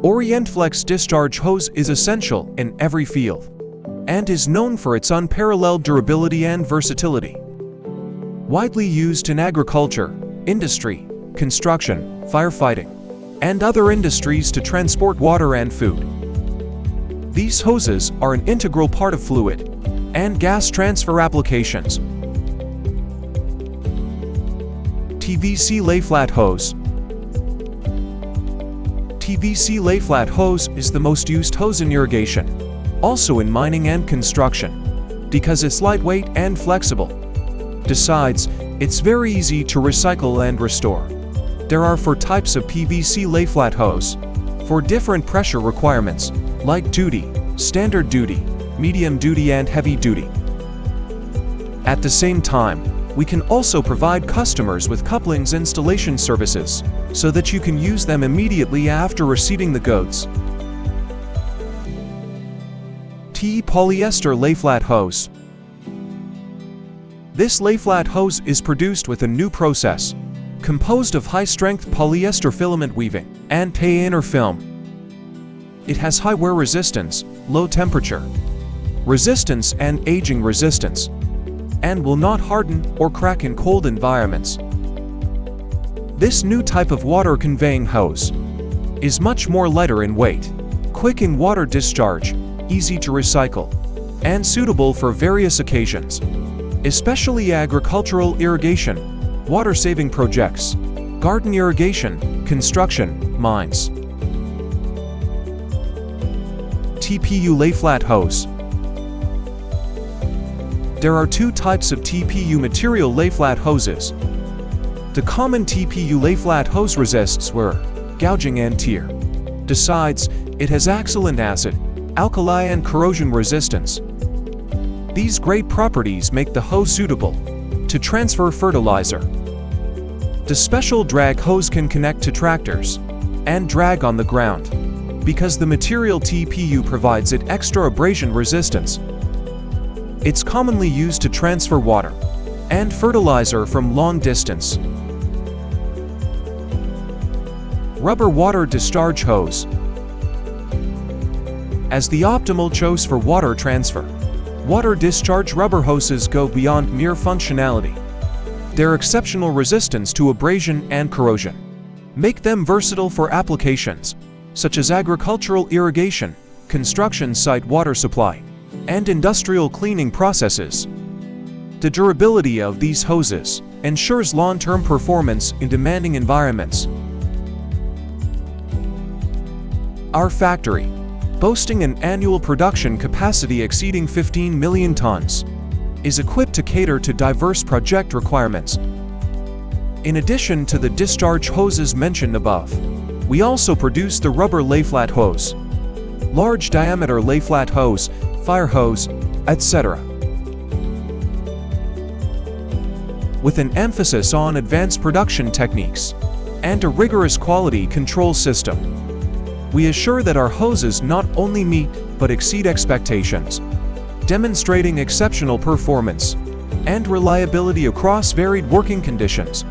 ORIENT Flex Discharge Hose is essential in every field and is known for its unparalleled durability and versatility. Widely used in agriculture, industry, construction, firefighting, and other industries to transport water and food. These hoses are an integral part of fluid and gas transfer applications. PVC Layflat Hose. PVC Layflat Hose is the most used hose in irrigation, also in mining and construction, because it's lightweight and flexible. Besides, it's very easy to recycle and restore. There are 4 types of PVC Layflat hose for different pressure requirements: light duty, standard duty, medium duty, and heavy duty. At the same time, we can also provide customers with couplings installation services so that you can use them immediately after receiving the goods. Polyester Layflat Hose. This Layflat hose is produced with a new process, composed of high-strength polyester filament weaving and inner film. It has high wear resistance, low temperature resistance, and aging resistance, and will not harden or crack in cold environments. This new type of water-conveying hose is much more lighter in weight, quick in water discharge, easy to recycle, and suitable for various occasions, especially agricultural irrigation, water-saving projects, garden irrigation, construction, mines. TPU Layflat Hose. There are 2 types of TPU material Layflat hoses. The common TPU Layflat hose resists wear, gouging, and tear. Besides, it has excellent acid, alkali, and corrosion resistance. These great properties make the hose suitable to transfer fertilizer. The special drag hose can connect to tractors and drag on the ground because the material TPU provides it extra abrasion resistance. It's commonly used to transfer water and fertilizer from long distance. Rubber Water Discharge Hose. As the optimal choice for water transfer, water discharge rubber hoses go beyond mere functionality. Their exceptional resistance to abrasion and corrosion make them versatile for applications such as agricultural irrigation, construction site water supply, and industrial cleaning processes. The durability of these hoses ensures long-term performance in demanding environments. Our factory, boasting an annual production capacity exceeding 15 million tons, is equipped to cater to diverse project requirements. In addition to the discharge hoses mentioned above, we also produce the rubber Layflat hose, large diameter Layflat hose, fire hose, etc. With an emphasis on advanced production techniques and a rigorous quality control system, we assure that our hoses not only meet but exceed expectations, demonstrating exceptional performance and reliability across varied working conditions.